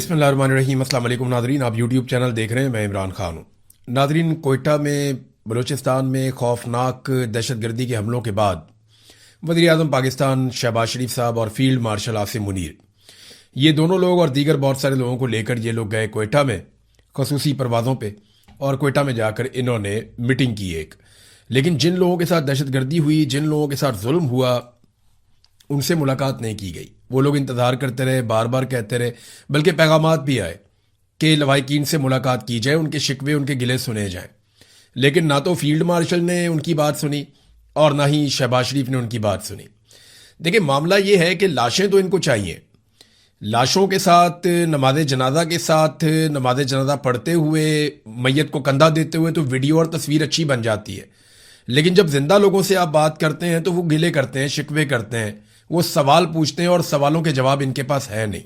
बिस्मिल्लाहिर्रहमानिर्रहीम। अस्सलाम वालेकुम नादरीन, आप यूट्यूब चैनल देख रहे हैं, मैं इमरान खान हूँ। नादरीन, कोयटा में बलूचिस्तान में खौफनाक दहशतगर्दी के हमलों के बाद वज़ीर आज़म पाकिस्तान शहबाज शरीफ साहब और फील्ड मार्शल आसिम मुनीर, ये दोनों लोग और दीगर बहुत सारे लोगों को लेकर ये लोग गए कोयटा में खसूसी परवाज़ों पे, और कोयटा में जाकर इन्होंने मीटिंग की एक। लेकिन जिन लोगों के साथ दहशतगर्दी हुई, जिन लोगों के साथ जुल्म हुआ, उनसे मुलाकात नहीं की गई। वो लोग इंतज़ार करते रहे, बार बार कहते रहे, बल्कि पैगामात भी आए कि लवाहिकीन से मुलाकात की जाए, उनके शिकवे उनके गिले सुने जाएं। लेकिन ना तो फील्ड मार्शल ने उनकी बात सुनी और ना ही शहबाज शरीफ ने उनकी बात सुनी। देखिए, मामला ये है कि लाशें तो इनको चाहिए। लाशों के साथ नमाज जनाजा के साथ नमाज जनाजा पढ़ते हुए, मैयत को कंधा देते हुए तो वीडियो और तस्वीर अच्छी बन जाती है। लेकिन जब जिंदा लोगों से आप बात करते हैं तो वो गिले करते हैं, शिकवे करते हैं, वो सवाल पूछते हैं और सवालों के जवाब इनके पास है नहीं।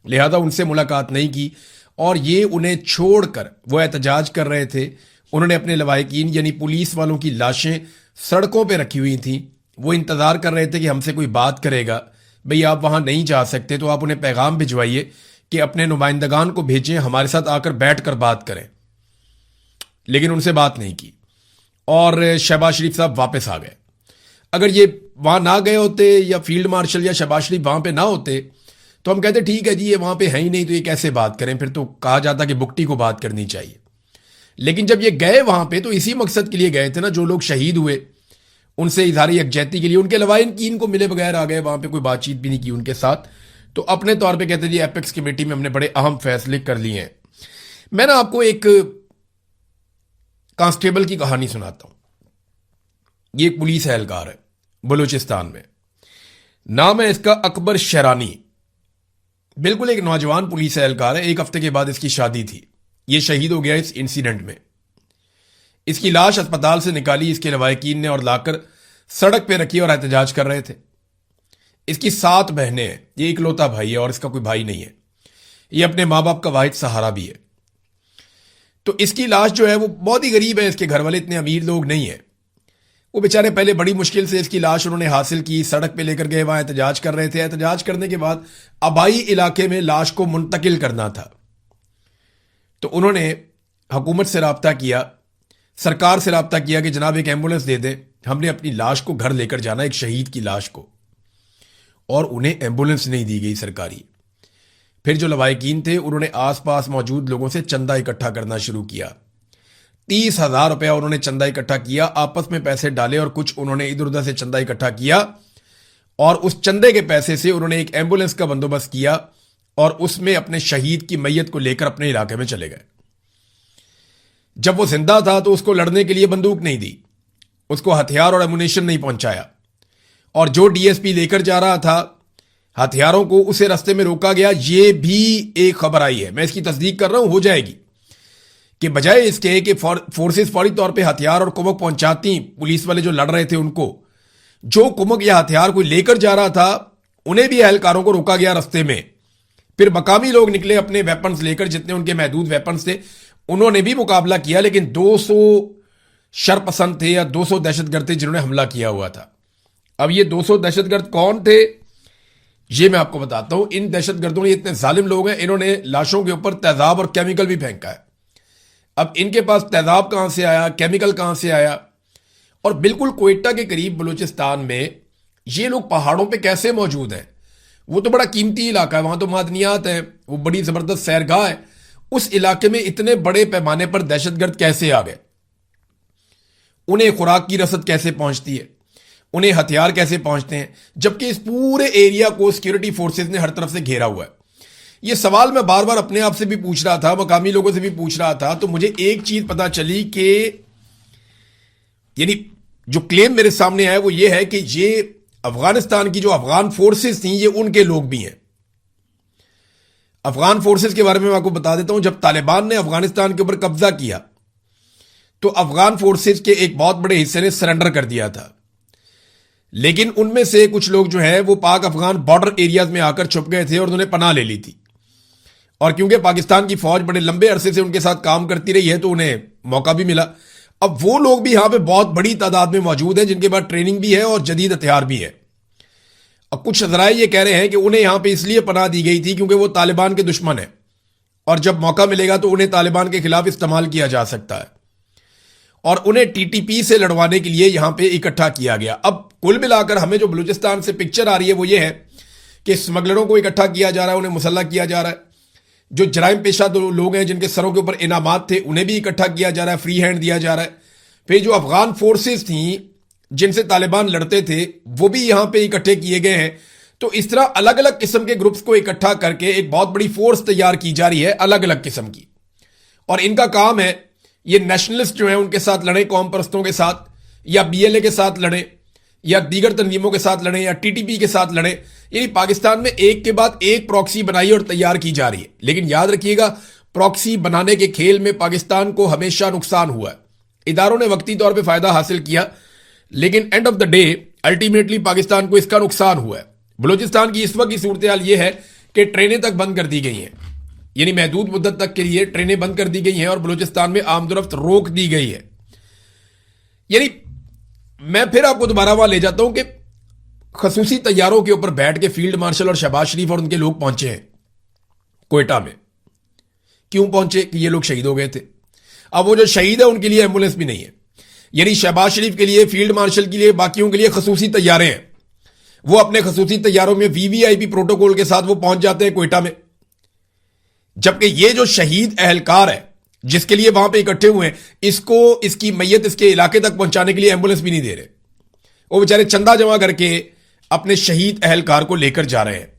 लिहाजा उनसे मुलाकात नहीं की और ये उन्हें छोड़कर वो एहतजाज कर रहे थे। उन्होंने अपने लवाहिकीन यानी पुलिस वालों की लाशें सड़कों पे रखी हुई थी। वो इंतज़ार कर रहे थे कि हमसे कोई बात करेगा। भाई, आप वहाँ नहीं जा सकते तो आप उन्हें पैगाम भिजवाइए कि अपने नुमाइंदगान को भेजें, हमारे साथ आकर बैठ कर बात करें। लेकिन उनसे बात नहीं की और शहबाज शरीफ साहब वापस आ गए। अगर ये वहाँ ना गए होते या फील्ड मार्शल या शहबाज शरीफ वहाँ पे ना होते तो हम कहते ठीक है जी, ये वहाँ पे है ही नहीं तो ये कैसे बात करें। फिर तो कहा जाता कि बुकटी को बात करनी चाहिए। लेकिन जब ये गए वहाँ पे तो इसी मकसद के लिए गए थे ना, जो लोग शहीद हुए उनसे इजहार यकजहती के लिए। उनके लवाहिकीन को मिले बगैर आ गए, वहाँ पे कोई बातचीत भी नहीं की उनके साथ। तो अपने तौर पर कहते जी, एपेक्स कमेटी में हमने बड़े अहम फैसले कर लिए हैं। मैं ना आपको एक कांस्टेबल की कहानी सुनाता हूँ। ये एक पुलिस एहलकार है बलूचिस्तान में, नाम है इसका अकबर शरानी। बिल्कुल एक नौजवान पुलिस एहलकार है। एक हफ्ते के बाद इसकी शादी थी। ये शहीद हो गया इस इंसिडेंट में। इसकी लाश अस्पताल से निकाली इसके लवाहिकीन ने और लाकर सड़क पे रखी और एहतजाज कर रहे थे। इसकी 7 बहनें हैं, ये इकलौता भाई है और इसका कोई भाई नहीं है। ये अपने माँ बाप का वाहिद सहारा भी है। तो इसकी लाश जो है वो बहुत ही गरीब है। इसके घर वाले इतने अमीर लोग नहीं है। वो बेचारे पहले बड़ी मुश्किल से इसकी लाश उन्होंने हासिल की, सड़क पे लेकर गए, वहां एहतजाज कर रहे थे। एहतजाज करने के बाद आबाई इलाके में लाश को मुंतकिल करना था। तो उन्होंने हुकूमत से रब्ता किया, सरकार से रब्ता किया कि जनाब एक एम्बुलेंस दे दें, हमने अपनी लाश को घर लेकर जाना, एक शहीद की लाश को। और उन्हें एम्बुलेंस नहीं दी गई सरकारी। फिर जो लवाहिकीन थे उन्होंने आसपास मौजूद लोगों से चंदा इकट्ठा करना शुरू किया। 30,000 रुपया उन्होंने चंदा इकट्ठा किया, आपस में पैसे डाले और कुछ उन्होंने इधर उधर से चंदा इकट्ठा किया और उस चंदे के पैसे से उन्होंने एक एम्बुलेंस का बंदोबस्त किया और उसमें अपने शहीद की मैयत को लेकर अपने इलाके में चले गए। जब वो जिंदा था तो उसको लड़ने के लिए बंदूक नहीं दी, उसको हथियार और एमुनेशन नहीं पहुंचाया, और जो डीएसपी लेकर जा रहा था हथियारों को, उसे रास्ते में रोका गया। ये भी एक खबर आई है, मैं इसकी तस्दीक कर रहा हूं, हो जाएगी, कि बजाय इसके कि फोर्सेस फौरी तौर पे हथियार और कुमक पहुंचाती पुलिस वाले जो लड़ रहे थे उनको, जो कुमक या हथियार कोई लेकर जा रहा था उन्हें भी एहलकारों को रोका गया रास्ते में। फिर मकामी लोग निकले अपने वेपन्स लेकर, जितने उनके महदूद वेपन्स थे उन्होंने भी मुकाबला किया। लेकिन 200 शरपसंद थे या 200 दहशतगर्द थे जिन्होंने हमला किया हुआ था। अब ये 200 दहशतगर्द कौन थे ये मैं आपको बताता हूं। इन दहशतगर्दों ने, इतने जालिम लोग हैं, इन्होंने लाशों के ऊपर तेजाब और केमिकल भी फेंका है। अब इनके पास तेजाब कहां से आया, केमिकल कहां से आया, और बिल्कुल कोयटा के करीब बलूचिस्तान में ये लोग पहाड़ों पे कैसे मौजूद हैं? वो तो बड़ा कीमती इलाका है, वहां तो मादनियात है, वो बड़ी जबरदस्त सैरगाह है। उस इलाके में इतने बड़े पैमाने पर दहशतगर्द कैसे आ गए? उन्हें खुराक की रसद कैसे पहुंचती है, उन्हें हथियार कैसे पहुंचते हैं, जबकि इस पूरे एरिया को सिक्योरिटी फोर्सेज ने हर तरफ से घेरा हुआ है। ये सवाल मैं बार बार अपने आप से भी पूछ रहा था, मकामी लोगों से भी पूछ रहा था। तो मुझे एक चीज पता चली कि यानी जो क्लेम मेरे सामने आया वो ये है कि ये अफगानिस्तान की जो अफगान फोर्सेस थी ये उनके लोग भी हैं। अफगान फोर्सेस के बारे में मैं आपको बता देता हूं। जब तालिबान ने अफगानिस्तान के ऊपर कब्जा किया तो अफगान फोर्सेस के एक बहुत बड़े हिस्से ने सरेंडर कर दिया था। लेकिन उनमें से कुछ लोग जो है वो पाक अफगान बॉर्डर एरियाज में आकर छुप गए थे और उन्होंने पनाह ले ली थी। और क्योंकि पाकिस्तान की फौज बड़े लंबे अरसे से उनके साथ काम करती रही है तो उन्हें मौका भी मिला। अब वो लोग भी यहां पे बहुत बड़ी तादाद में मौजूद हैं जिनके पास ट्रेनिंग भी है और जदीद हथियार भी है। अब कुछ ज़राए ये कह रहे हैं कि उन्हें यहां पे इसलिए पनाह दी गई थी क्योंकि वो तालिबान के दुश्मन है और जब मौका मिलेगा तो उन्हें तालिबान के खिलाफ इस्तेमाल किया जा सकता है, और उन्हें टीटीपी से लड़वाने के लिए यहां पे इकट्ठा किया गया। अब कुल मिलाकर हमें जो बलूचिस्तान से पिक्चर आ रही है वो ये है कि स्मगलरों को इकट्ठा किया जा रहा है, उन्हें मुसल्लह किया जा रहा है। जो जराइम पेशा लोग हैं जिनके सरों के ऊपर इनामात थे उन्हें भी इकट्ठा किया जा रहा है, फ्री हैंड दिया जा रहा है। फिर जो अफगान फोर्सेस थी जिनसे तालिबान लड़ते थे वो भी यहां पे इकट्ठे किए गए हैं। तो इस तरह अलग अलग किस्म के ग्रुप्स को इकट्ठा करके एक बहुत बड़ी फोर्स तैयार की जा रही है अलग अलग किस्म की, और इनका काम है ये नेशनलिस्ट जो है उनके साथ लड़े, कौम परस्तों के साथ, या बीएलए के साथ लड़े, या दीगर तंजीमों के साथ लड़े, या टीटीपी के साथ लड़े। यानी पाकिस्तान में एक के बाद एक प्रॉक्सी बनाई और तैयार की जा रही है। लेकिन याद रखिएगा, प्रॉक्सी बनाने के खेल में पाकिस्तान को हमेशा नुकसान हुआ है। इदारों ने वक्ती तौर पर फायदा हासिल किया, लेकिन end of the day ultimately Pakistan को इसका नुकसान हुआ है। बलूचिस्तान की इस वक्त की सूरत हाल यह है कि ट्रेनें तक बंद कर दी गई हैं, यानी महदूद मुद्दत तक के लिए ट्रेनें बंद कर दी गई हैं और बलूचिस्तान में आमदोरफ्त रोक दी गई है। यानी मैं फिर आपको दोबारा वहां ले जाता हूं कि खसूसी तैयारों के ऊपर बैठ के फील्ड मार्शल और शहबाज शरीफ और उनके लोग पहुंचे हैं कोयटा में। क्यों पहुंचे? कि ये लोग शहीद हो गए थे। अब वो जो शहीद है उनके लिए एम्बुलेंस भी नहीं है, यानी शहबाज शरीफ के लिए, फील्ड मार्शल के लिए, बाकियों के लिए खसूसी तैयारे हैं। वो अपने खसूसी तैयारों में वीवीआईपी प्रोटोकॉल के साथ वो पहुंच जाते हैं कोयटा में, जबकि ये जो शहीद अहलकार है जिसके लिए वहां पे इकट्ठे हुए हैं, इसको इसकी मैयत इसके इलाके तक पहुंचाने के लिए एम्बुलेंस भी नहीं दे रहे। वो बेचारे चंदा जमा करके अपने शहीद अहलकार को लेकर जा रहे हैं।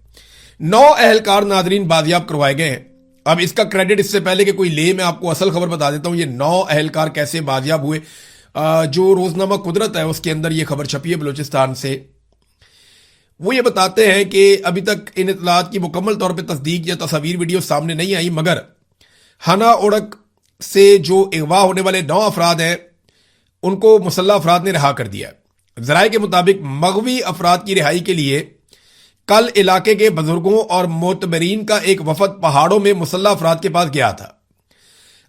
9 अहलकार नादरीन बाजियाब करवाए गए हैं। अब इसका क्रेडिट इससे पहले कि कोई ले, मैं आपको असल खबर बता देता हूं ये 9 अहलकार कैसे बाजियाब हुए। जो रोजनामा कुदरत है उसके अंदर ये खबर छपी है बलूचिस्तान से। वो ये बताते हैं कि अभी तक इन इतलात की मुकम्मल तौर पर तस्दीक या तस्वीर वीडियो सामने नहीं आई, मगर हना ओड़क से जो अगवा होने वाले 9 अफराद हैं उनको मुसल्लह अफराद ने रिहा कर दिया है। जराये के मुताबिक मगवी अफराद की रिहाई के लिए कल इलाके के बुजुर्गों और मोतबरीन का एक वफद पहाड़ों में मुसल्लह अफराद के पास गया था।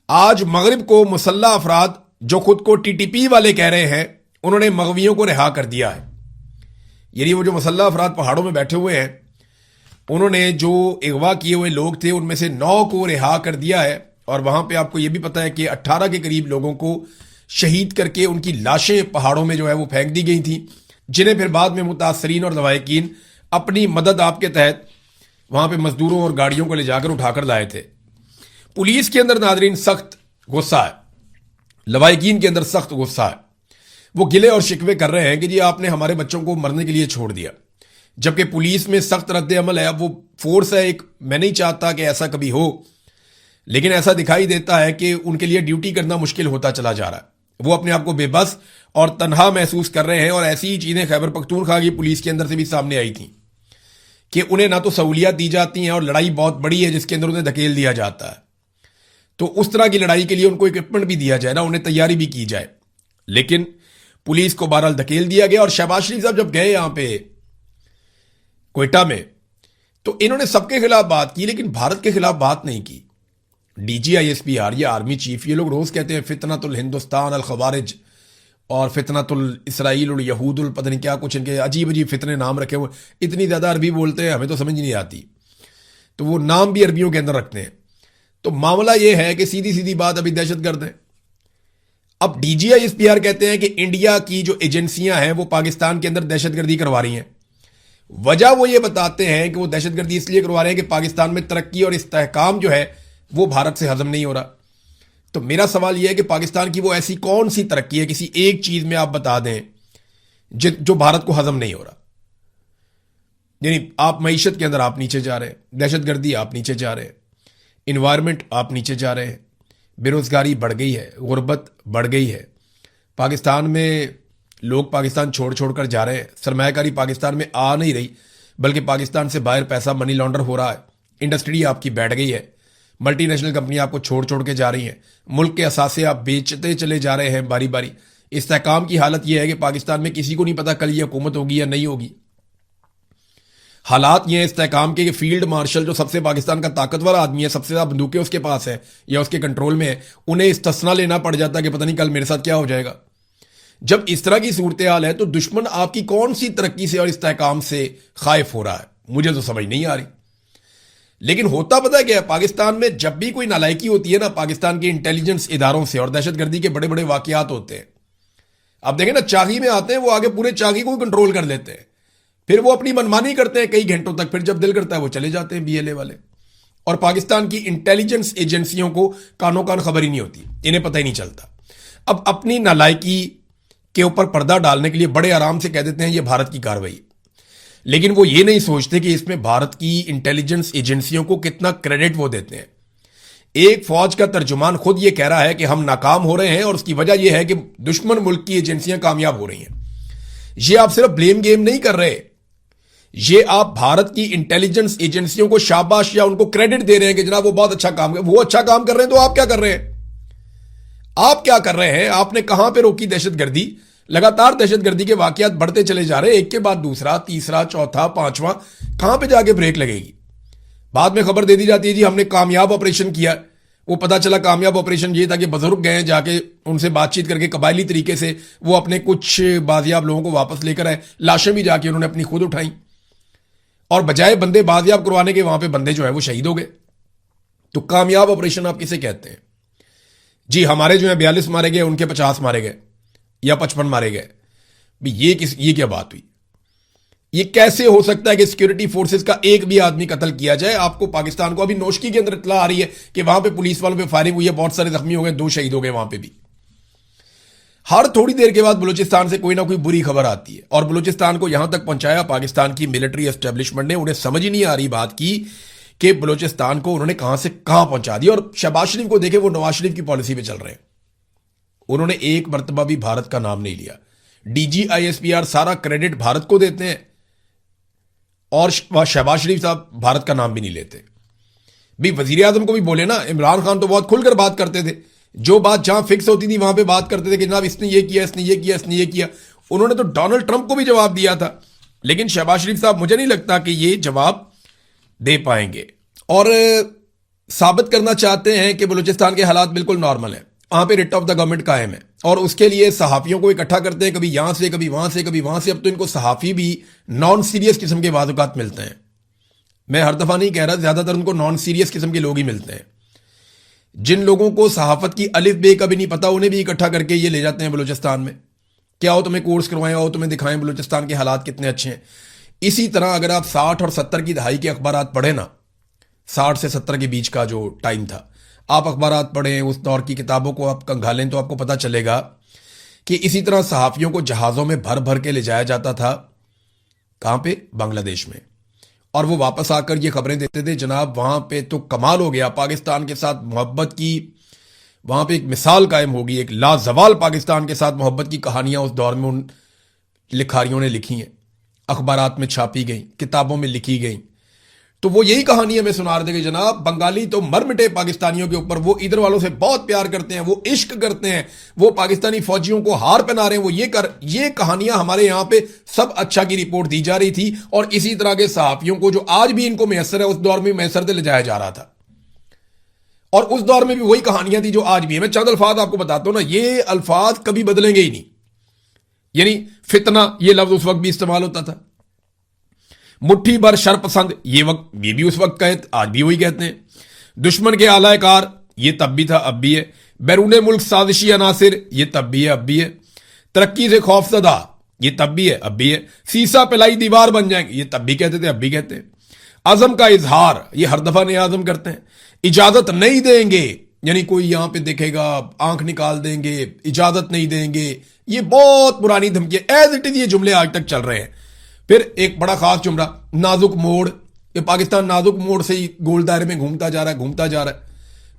आज मगरिब को मुसल्लह अफराद जो खुद को टीटीपी वाले कह रहे हैं उन्होंने मगवियों को रिहा कर दिया है। यानी वो जो मुसल्लह अफराद पहाड़ों में बैठे हुए हैं उन्होंने जो अगवा किए हुए लोग थे उनमें से 9 को रिहा कर दिया है। और वहां पे आपको यह भी पता है कि 18 के करीब लोगों को शहीद करके उनकी लाशें पहाड़ों में जो है वो फेंक दी गई थी, जिन्हें फिर बाद में मुतासरीन और लवाहिकीन अपनी मदद आपके तहत वहां पे मजदूरों और गाड़ियों को ले जाकर उठाकर लाए थे। पुलिस के अंदर नाजरीन सख्त गुस्सा है, लवाहिकीन के अंदर सख्त गुस्सा है। वो गिले और शिकवे कर रहे हैं कि जी आपने हमारे बच्चों को मरने के लिए छोड़ दिया, जबकि पुलिस में सख्त रद्द अमल है। अब वो फोर्स है एक, मैं नहीं चाहता कि ऐसा कभी हो, लेकिन ऐसा दिखाई देता है कि उनके लिए ड्यूटी करना मुश्किल होता चला जा रहा है। वो अपने आप को बेबस और तनहा महसूस कर रहे हैं। और ऐसी ही चीजें खैबर पख्तूनख्वा की पुलिस के अंदर से भी सामने आई थी कि उन्हें ना तो सहूलियात दी जाती हैं और लड़ाई बहुत बड़ी है जिसके अंदर उन्हें धकेल दिया जाता है। तो उस तरह की लड़ाई के लिए उनको इक्विपमेंट भी दिया जाए ना, उन्हें तैयारी भी की जाए। लेकिन पुलिस को बहरहाल धकेल दिया गया। और शहबाज शरीफ साहब जब गए यहां पे कोयटा में तो इन्होंने सबके खिलाफ बात की, लेकिन भारत के खिलाफ बात नहीं की। DGISPR या आर्मी चीफ ये लोग रोज कहते हैं फितनतुल हिंदुस्तान अल खवारिज और फितनतुल इसराइल और यहूदुल, पता नहीं क्या कुछ इनके अजीब अजीब फितने नाम रखे हुए। इतनी ज्यादा अरबी बोलते हैं हमें तो समझ नहीं आती, तो वो नाम भी अरबियों के अंदर रखते हैं। तो मामला ये है कि सीधी सीधी बात अभी दहशतगर्द है। अब DGISPR कहते हैं कि इंडिया की जो एजेंसियां हैं वो पाकिस्तान के अंदर दहशतगर्दी करवा रही हैं। वजह वो ये बताते हैं कि वो दहशतगर्दी इसलिए करवा रहे हैं कि पाकिस्तान में तरक्की और इस्तेहकाम जो है वो भारत से हजम नहीं हो रहा। तो मेरा सवाल यह है कि पाकिस्तान की वो ऐसी कौन सी तरक्की है, किसी एक चीज में आप बता दें जो भारत को हजम नहीं हो रहा। यानी आप मईशत के अंदर आप नीचे जा रहे हैं, दहशतगर्दी आप नीचे जा रहे हैं, इन्वायरमेंट आप नीचे जा रहे हैं, बेरोजगारी बढ़ गई है, गुर्बत बढ़ गई है, पाकिस्तान में लोग पाकिस्तान छोड़ छोड़ कर जा रहे हैं, सरमायाकारी पाकिस्तान में आ नहीं रही बल्कि पाकिस्तान से बाहर पैसा मनी लॉन्डर हो रहा है, इंडस्ट्री आपकी बैठ गई है, मल्टीनेशनल कंपनियां आपको छोड़ छोड़ के जा रही हैं, मुल्क के असासे आप बेचते चले जा रहे हैं बारी बारी। इस्तेहकाम की हालत यह है कि पाकिस्तान में किसी को नहीं पता कल ये हुकूमत होगी या नहीं होगी। हालात ये हैं इस्तेहकाम के कि फील्ड मार्शल जो सबसे पाकिस्तान का ताकतवर आदमी है, सबसे ज्यादा बंदूकें उसके पास है या उसके कंट्रोल में है, उन्हें इस्तेस्ना लेना पड़ जाता है कि पता नहीं कल मेरे साथ क्या हो जाएगा। जब इस तरह की सूरत हाल है तो दुश्मन आपकी कौन सी तरक्की से और इस्तेहकाम से खाइफ हो रहा है, मुझे तो समझ नहीं आ रही। लेकिन होता पता है क्या है, पाकिस्तान में जब भी कोई नालायकी होती है ना पाकिस्तान के इंटेलिजेंस इदारों से और दहशतगर्दी के बड़े बड़े वाकयात होते हैं, आप देखें ना चागी में आते हैं वो आगे पूरे चागी को कंट्रोल कर लेते हैं, फिर वो अपनी मनमानी करते हैं कई घंटों तक, फिर जब दिल करता है वो चले जाते हैं बीएलए वाले। और पाकिस्तान की इंटेलिजेंस एजेंसियों को कानों कान खबर ही नहीं होती, इन्हें पता ही नहीं चलता। अब अपनी नालायकी के ऊपर पर्दा डालने के लिए बड़े आराम से कह देते हैं ये भारत की कार्रवाई, लेकिन वो ये नहीं सोचते कि इसमें भारत की इंटेलिजेंस एजेंसियों को कितना क्रेडिट वो देते हैं। एक फौज का तर्जुमान खुद ये कह रहा है कि हम नाकाम हो रहे हैं और उसकी वजह यह है कि दुश्मन मुल्क की एजेंसियां कामयाब हो रही हैं। ये आप सिर्फ ब्लेम गेम नहीं कर रहे, ये आप भारत की इंटेलिजेंस एजेंसियों को शाबाश या उनको क्रेडिट दे रहे हैं कि जनाब वो बहुत अच्छा काम कर, वो अच्छा काम कर रहे हैं तो आप क्या कर रहे हैं? आप क्या कर रहे हैं? आपने कहां पे रोकी दहशतगर्दी? लगातार दहशतगर्दी के वाकयात बढ़ते चले जा रहे हैं, एक के बाद दूसरा, तीसरा, चौथा, पांचवा, कहां पे जाके ब्रेक लगेगी? बाद में खबर दे दी जाती है जी हमने कामयाब ऑपरेशन किया। वो पता चला कामयाब ऑपरेशन ये था कि बुजुर्ग गए जाके उनसे बातचीत करके कबायली तरीके से वो अपने कुछ बाजियाब लोगों को वापस लेकर आए, लाशें भी जाके उन्होंने अपनी खुद उठाई, और बजाय बंदे बाजियाब करवाने के वहां पे बंदे जो है वो शहीद हो गए। तो कामयाब ऑपरेशन आप किसे कहते हैं जी? हमारे जो है 42 मारे गए, उनके 50 मारे गए या 55 मारे गए, ये क्या बात हुई? ये कैसे हो सकता है कि सिक्योरिटी फोर्सेस का एक भी आदमी कत्ल किया जाए? आपको पाकिस्तान को अभी नोशकी के अंदर इत्तला आ रही है कि वहां पे पुलिस वालों पे फायरिंग हुई है, बहुत सारे जख्मी हो गए, 2 शहीद हो गए वहां पे भी। हर थोड़ी देर के बाद बलूचिस्तान से कोई ना कोई बुरी खबर आती है, और बलूचिस्तान को यहां तक पहुंचाया पाकिस्तान की मिलिट्री एस्टेब्लिशमेंट ने। उन्हें समझ ही नहीं आ रही बात की कि बलूचिस्तान को उन्होंने कहां से कहां पहुंचा दिया। और शहबाज शरीफ को देखे, वो नवाज शरीफ की पॉलिसी पे चल रहे हैं। उन्होंने एक मरतबा भी भारत का नाम नहीं लिया। DGISPR सारा क्रेडिट भारत को देते हैं और शहबाज शरीफ साहब भारत का नाम भी नहीं लेते। भी वजीर आजम को भी बोले ना, इमरान खान तो बहुत खुलकर बात करते थे, जो बात जहां फिक्स होती थी वहां पे बात करते थे कि जनाब इसने ये किया, इसने ये किया, इसने ये किया। उन्होंने तो डोनाल्ड ट्रंप को भी जवाब दिया था, लेकिन शहबाज शरीफ साहब मुझे नहीं लगता कि ये जवाब दे पाएंगे। और साबित करना चाहते हैं कि बलूचिस्तान के हालात बिल्कुल नॉर्मल है, वहां पे रिट ऑफ द गवर्नमेंट कायम है, और उसके लिए सहाफियों को इकट्ठा करते हैं, कभी यहां से, कभी वहां से, कभी वहां से। अब तो इनको सहाफी भी नॉन सीरियस किस्म के वाजुकात मिलते हैं। मैं हर दफा नहीं कह रहा, ज्यादातर उनको नॉन सीरियस किस्म के लोग ही मिलते हैं। जिन लोगों को सहाफत की अलिफ बे का भी नहीं पता, उन्हें भी इकट्ठा करके ये ले जाते हैं बलूचिस्तान में। क्या हो तुम्हें कोर्स करवाएं, आओ तुम्हें दिखाएं बलूचिस्तान के हालात कितने अच्छे हैं। इसी तरह अगर आप 60 और 70 की दहाई के अखबार पढ़े ना, 60 से 70 के बीच का जो टाइम था, आप अखबार पढ़ें, उस दौर की किताबों को आप कंघालें, तो आपको पता चलेगा कि इसी तरह सहाफियों को जहाज़ों में भर भर के ले जाया जाता था। कहां पे? बांग्लादेश में। और वो वापस आकर ये खबरें देते थे, जनाब वहां पे तो कमाल हो गया, पाकिस्तान के साथ मोहब्बत की वहां पे एक मिसाल कायम होगी, एक लाजवाल पाकिस्तान के साथ मोहब्बत की कहानियां उस दौर में उन लिखारियों ने लिखी हैं, अखबारात में छापी गई, किताबों में लिखी गई। तो वो यही कहानी हमें सुना रहे थे कि जनाब बंगाली तो मर मिटे पाकिस्तानियों के ऊपर, वो इधर वालों से बहुत प्यार करते हैं, वो इश्क करते हैं, वो पाकिस्तानी फौजियों को हार पहना रहे हैं, वो ये कहानियां हमारे यहां पे सब अच्छा की रिपोर्ट दी जा रही थी। और इसी तरह के सहाफियों को जो आज भी इनको मैसर है, उस दौर में मैसर से ले जाया जा रहा था, और उस दौर में भी वही कहानियां थी जो आज भी है। मैं चंद अल्फाज आपको बताता हूं ना, ये अल्फाज कभी बदलेंगे ही नहीं। यानी फितना, ये लफ्ज उस वक्त भी इस्तेमाल होता था। मुट्ठी भर शर पसंद, ये भी उस वक्त कहे, आज भी वही कहते हैं। दुश्मन के आलाकार, ये तब भी था, अब भी है। बैरून मुल्क साजिशी अनासिर, ये तब भी है, अब भी है। तरक्की से खौफजदा, ये तब भी है, अब भी है। सीसा पिलाई दीवार बन जाएंगे, ये तब भी कहते थे, अब भी कहते हैं। आजम का इजहार, ये हर दफा नया आजम करते हैं। इजाजत नहीं देंगे, यानी कोई यहां पे देखेगा आंख निकाल देंगे, इजाजत नहीं देंगे, ये बहुत पुरानी धमकी है। एज इट इज ये जुमले आज तक चल रहे हैं। फिर एक बड़ा खास जुमला, नाजुक मोड़, ये पाकिस्तान नाजुक मोड़ से ही गोल दायरे में घूमता जा रहा है।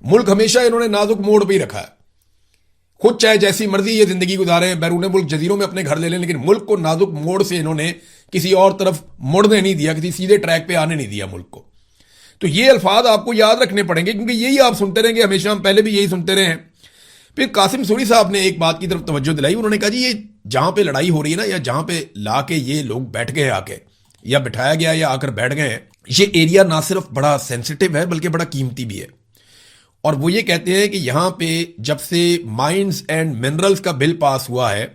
मुल्क हमेशा इन्होंने नाजुक मोड़ पे ही रखा है। खुद चाहे जैसी मर्जी ये जिंदगी गुजारे, बैरून मुल्क जजीरों में अपने घर ले लें, लेकिन मुल्क को नाजुक मोड़ से इन्होंने किसी और तरफ मुड़ने नहीं दिया, किसी सीधे ट्रैक पे आने नहीं दिया मुल्क को। तो ये अल्फाज आपको याद रखने पड़ेंगे, क्योंकि यही आप सुनते रहेंगे हमेशा, हम पहले भी यही सुनते रहे हैं। फिर कासिम सूरी साहब ने एक बात की तरफ तवज्जो दिलाई, उन्होंने कहा जी ये जहां पे लड़ाई हो रही है ना, या जहां पे लाके ये लोग बैठ गए आके, या बिठाया गया या आकर बैठ गए हैं, ये एरिया ना सिर्फ बड़ा सेंसिटिव है बल्कि बड़ा कीमती भी है। और वो ये कहते हैं कि यहां पे जब से माइंस एंड मिनरल्स का बिल पास हुआ है,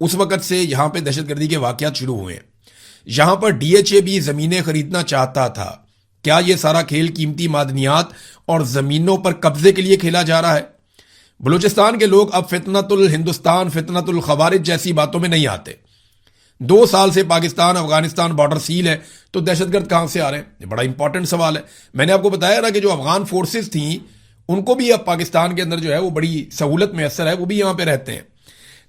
उस वक्त से यहां पे दहशतगर्दी के वाकयात शुरू हुए हैं। यहां पर DHA भी जमीनें खरीदना चाहता था क्या यह सारा खेल कीमती मादनियात और जमीनों पर कब्जे के लिए खेला जा रहा है? बलूचिस्तान के लोग अब फितनतुल हिंदुस्तान, फितनतुल खवारिज जैसी बातों में नहीं आते। 2 साल से पाकिस्तान अफगानिस्तान बॉर्डर सील है, तो दहशतगर्द कहां से आ रहे हैं? ये बड़ा इंपॉर्टेंट सवाल है। मैंने आपको बताया ना कि जो अफगान फोर्सेस थी उनको भी अब पाकिस्तान के अंदर जो है वो बड़ी सहूलत मैसर है, वो भी यहां पे रहते हैं।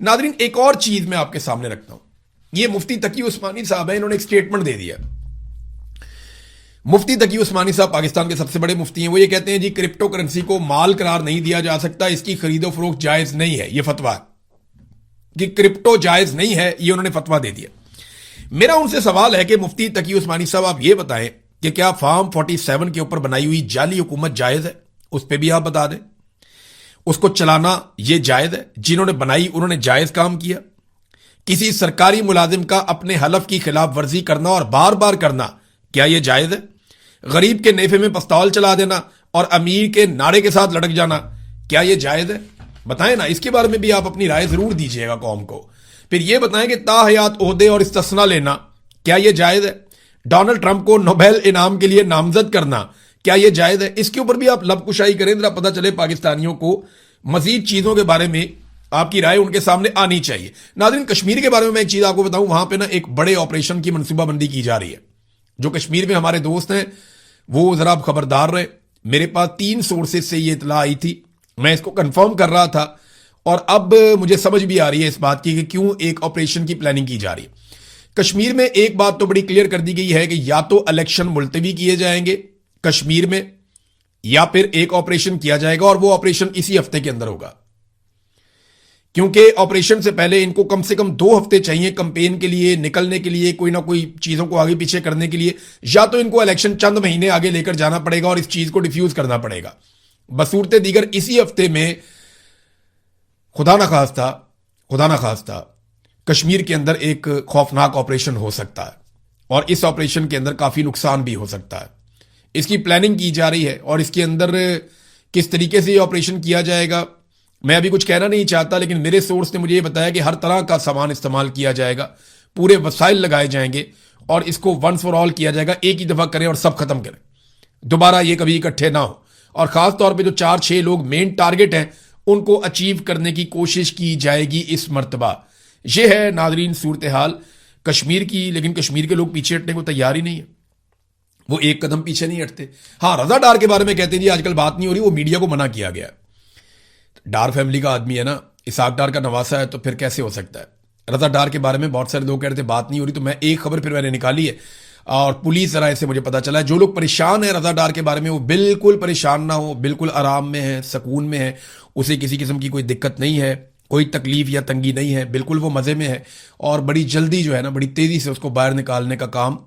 नादरीन, एक और चीज मैं आपके सामने रखता हूं। ये मुफ्ती तकी उस्मानी साहब है, इन्होंने एक स्टेटमेंट दे दिया। मुफ्ती तकी उस्मानी साहब पाकिस्तान के सबसे बड़े मुफ्ती हैं। वो ये कहते हैं जी क्रिप्टो करेंसी को माल करार नहीं दिया जा सकता, इसकी खरीदो फरोख्त जायज नहीं है। ये फतवा है कि क्रिप्टो जायज नहीं है, ये उन्होंने फतवा दे दिया। मेरा उनसे सवाल है कि मुफ्ती तकी उस्मानी साहब आप ये बताएं कि क्या फार्म 47 के ऊपर बनाई हुई जाली हुकूमत जायज है? उस पर भी आप बता दें। उसको चलाना यह जायज है? जिन्होंने बनाई उन्होंने जायज काम किया? किसी सरकारी मुलाजिम का अपने हलफ की खिलाफ वर्जी करना और बार बार करना, क्या यह जायज है? गरीब के नेफे में पिस्तौल चला देना और अमीर के नारे के साथ लटक जाना, क्या यह जायज है? बताएं ना, इसके बारे में भी आप अपनी राय जरूर दीजिएगा कौम को। फिर यह बताएं कि ताहयात ओहदे और इस्तिस्ना लेना, क्या यह जायज है? डोनाल्ड ट्रंप को नोबेल इनाम के लिए नामजद करना, क्या यह जायज है? इसके ऊपर भी आप लबकुशाई करें, जरा पता चले पाकिस्तानियों को। मजीद चीजों के बारे में आपकी राय उनके सामने आनी चाहिए। नाज़रीन, कश्मीर के बारे में मैं एक चीज आपको बताऊं, वहां पे ना एक बड़े ऑपरेशन की मनसूबाबंदी की जा रही है। जो कश्मीर में हमारे दोस्त हैं वो जरा आप खबरदार रहे। मेरे पास 3 सोर्सेज से ये इतला आई थी, मैं इसको कंफर्म कर रहा था और अब मुझे समझ भी आ रही है इस बात की कि क्यों एक ऑपरेशन की प्लानिंग की जा रही है। कश्मीर में एक बात तो बड़ी क्लियर कर दी गई है कि या तो इलेक्शन मुलतवी किए जाएंगे कश्मीर में, या फिर एक ऑपरेशन किया जाएगा और वो ऑपरेशन इसी हफ्ते के अंदर होगा। क्योंकि ऑपरेशन से पहले इनको कम से कम 2 हफ्ते चाहिए कंपेन के लिए, निकलने के लिए, कोई ना कोई चीजों को आगे पीछे करने के लिए। या तो इनको इलेक्शन चंद महीने आगे लेकर जाना पड़ेगा और इस चीज को डिफ्यूज करना पड़ेगा। बसूरत दीगर इसी हफ्ते में खुदा ना खास्ता कश्मीर के अंदर एक खौफनाक ऑपरेशन हो सकता है और इस ऑपरेशन के अंदर काफी नुकसान भी हो सकता है। इसकी प्लानिंग की जा रही है और इसके अंदर किस तरीके से ये ऑपरेशन किया जाएगा मैं अभी कुछ कहना नहीं चाहता, लेकिन मेरे सोर्स ने मुझे ये बताया कि हर तरह का सामान इस्तेमाल किया जाएगा, पूरे वसाइल लगाए जाएंगे और इसको वंस फॉर ऑल किया जाएगा। एक ही दफा करें और सब खत्म करें, दोबारा ये कभी इकट्ठे ना हो। और खास तौर पे जो 4-6 लोग मेन टारगेट हैं उनको अचीव करने की कोशिश की जाएगी इस मर्तबा। यह है नाजरीन सूरत हाल कश्मीर की। लेकिन कश्मीर के लोग पीछे हटने को तैयार ही नहीं है, वो एक कदम पीछे नहीं हटते। हाँ, रजा डार के बारे में कहते हैं जी आजकल बात नहीं हो रही, वो मीडिया को मना किया गया। डार फैमिली का आदमी है ना, इसाक डार का नवासा है, तो फिर कैसे हो सकता है? रजा डार के बारे में बहुत सारे लोग कह रहे थे बात नहीं हो रही, तो मैं एक खबर फिर मैंने निकाली है और पुलिस राय से मुझे पता चला है जो लोग परेशान है रजा डार के बारे में वो बिल्कुल परेशान ना हो, बिल्कुल आराम में है, सुकून में है, उसे किसी किस्म की कोई दिक्कत नहीं है, कोई तकलीफ या तंगी नहीं है, बिल्कुल वो मजे में है। और बड़ी जल्दी जो है ना, बड़ी तेजी से उसको बाहर निकालने का काम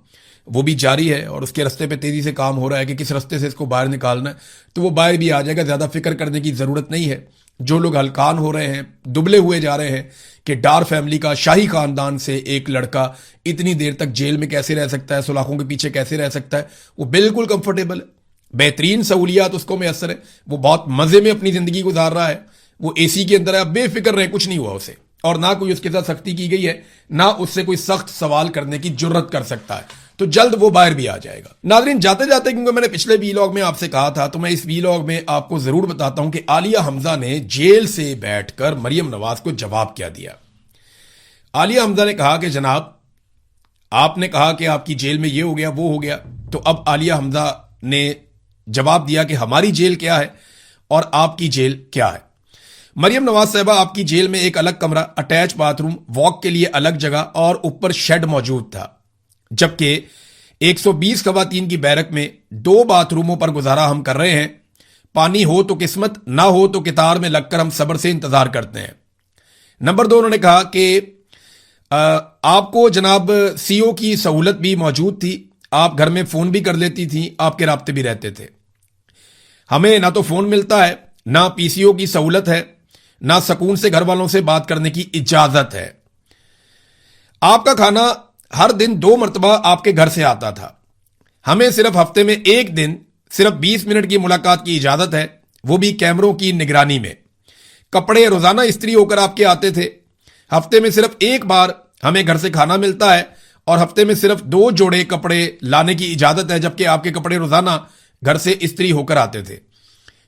वो भी जारी है और उसके रास्ते पे तेजी से काम हो रहा है कि किस रास्ते से इसको बाहर निकालना है, तो वो बाहर भी आ जाएगा। ज्यादा फिक्र करने की जरूरत नहीं है। जो लोग हलकान हो रहे हैं, दुबले हुए जा रहे हैं कि डार फैमिली का शाही खानदान से एक लड़का इतनी देर तक जेल में कैसे रह सकता है, सुलाखों के पीछे कैसे रह सकता है, वो बिल्कुल कंफर्टेबल है, बेहतरीन सहूलियात उसको मैसर है, वो बहुत मजे में अपनी जिंदगी गुजार रहा है, वो एसी के अंदर है, बेफिक्र रहे, कुछ नहीं हुआ उसे, और ना कोई उसके साथ सख्ती की गई है, ना उससे कोई सख्त सवाल करने की जुर्रत कर सकता है, तो जल्द वो बाहर भी आ जाएगा। नाजरीन, जाते जाते क्योंकि मैंने पिछले वीलॉग में आपसे कहा था, तो मैं इस वीलॉग में आपको जरूर बताता हूं कि आलिया हमजा ने जेल से बैठकर मरियम नवाज को जवाब क्या दिया। आलिया हमजा ने कहा कि जनाब, आपने कहा कि आपकी जेल में ये हो गया वो हो गया, तो अब आलिया हमजा ने जवाब दिया कि हमारी जेल क्या है और आपकी जेल क्या है। मरियम नवाज साहबा, आपकी जेल में एक अलग कमरा, अटैच बाथरूम, वॉक के लिए अलग जगह और ऊपर शेड मौजूद था, जबकि 120 खवातीन की बैरक में 2 बाथरूमों पर गुजारा हम कर रहे हैं। पानी हो तो किस्मत, ना हो तो कितार में लगकर हम सब्र से इंतजार करते हैं। नंबर 2, उन्होंने कहा कि आपको जनाब सीओ की सहूलत भी मौजूद थी, आप घर में फोन भी कर लेती थी, आपके राब्ते भी रहते थे। हमें ना तो फोन मिलता है, ना पीसीओ की सहूलत है, ना सुकून से घर वालों से बात करने की इजाजत है। आपका खाना हर दिन 2 मरतबा आपके घर से आता था। हमें सिर्फ हफ्ते में 1 दिन सिर्फ 20 मिनट की मुलाकात की इजाजत है, वो भी कैमरों की निगरानी में। कपड़े रोजाना इस्त्री होकर आपके आते थे। हफ्ते में सिर्फ 1 बार हमें घर से खाना मिलता है और हफ्ते में सिर्फ 2 जोड़े कपड़े लाने की इजाजत है, जबकि आपके कपड़े रोजाना घर से इस्त्री होकर आते थे।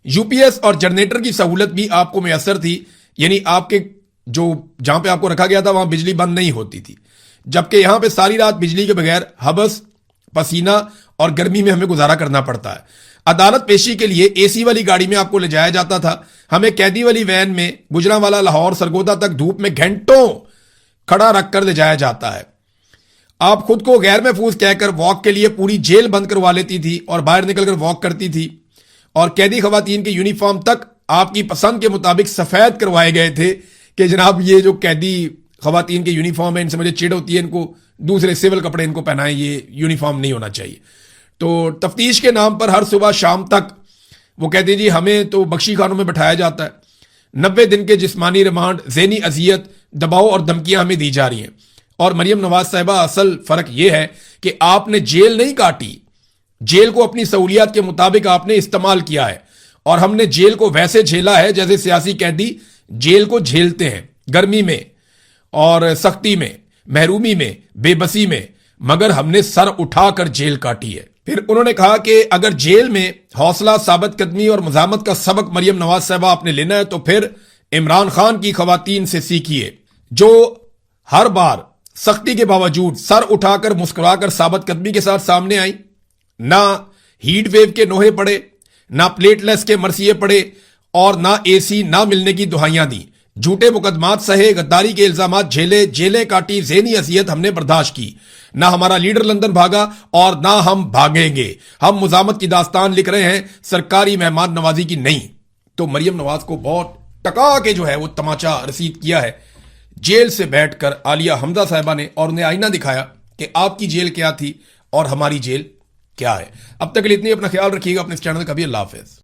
यूपीएस और जनरेटर की सहूलत भी आपको मैसर थी, यानी आपके जो जहां पे आपको रखा गया था वहां बिजली बंद नहीं होती थी, जबकि यहां पे सारी रात बिजली के बगैर हबस, पसीना और गर्मी में हमें गुजारा करना पड़ता है। अदालत पेशी के लिए एसी वाली गाड़ी में आपको ले जाया जाता था, हमें कैदी वाली वैन में गुजरांवाला, लाहौर, सरगोदा तक धूप में घंटों खड़ा रखकर ले जाया जाता है। आप खुद को गैर महफूज कहकर वॉक के लिए पूरी जेल बंद करवा लेती थी और बाहर निकलकर वॉक करती थी, और कैदी खवातीन के यूनिफॉर्म तक आपकी पसंद के मुताबिक सफेद करवाए गए थे कि जनाब ये जो कैदी खवातीन के यूनिफॉर्म है, इनसे मुझे चिढ़ होती है, इनको दूसरे सिविल कपड़े इनको पहनाएं, ये यूनिफॉर्म नहीं होना चाहिए। तो तफ्तीश के नाम पर हर सुबह शाम तक वो कहते जी हमें तो बख्शी खानों में बैठाया जाता है। 90 दिन के जिस्मानी रिमांड, ज़हनी अजियत, दबाव और धमकियां हमें दी जा रही हैं। और मरियम नवाज साहिबा, असल फर्क यह है कि आपने जेल नहीं काटी, जेल को अपनी सहूलियत के मुताबिक आपने इस्तेमाल किया है, और हमने जेल को वैसे झेला है जैसे सियासी कैदी जेल को झेलते हैं, गर्मी में और सख्ती में, महरूमी में, बेबसी में, मगर हमने सर उठाकर जेल काटी है। फिर उन्होंने कहा कि अगर जेल में हौसला, साबित कदमी और मजामत का सबक मरियम नवाज साहिबा आपने लेना है तो फिर इमरान खान की खवातीन से सीखिए, जो हर बार सख्ती के बावजूद सर उठाकर मुस्कुराकर साबित कदमी के साथ सामने आई, ना हीट वेव के नोहे पड़े, ना प्लेटलेस के मरसिए पड़े, और ना एसी ना मिलने की दुहाइयां दी, झूठे मुकदमात सहे, गद्दारी के इल्जामात झेले, जेलें काटी, ज़हनी अजियत हमने बर्दाश्त की। ना हमारा लीडर लंदन भागा और ना हम भागेंगे। हम मुजामत की दास्तान लिख रहे हैं, सरकारी मेहमान नवाजी की नहीं। तो मरियम नवाज को बहुत टका के जो है वो तमाचा रसीद किया है जेल से बैठकर आलिया हमजा साहिबा ने, और उन्हें आईना दिखाया कि आपकी जेल क्या थी और हमारी जेल क्या है। अब तक के लिए इतनी, अपना ख्याल रखिएगा, अपने इस चैनल का भी। अल्लाह हाफिज।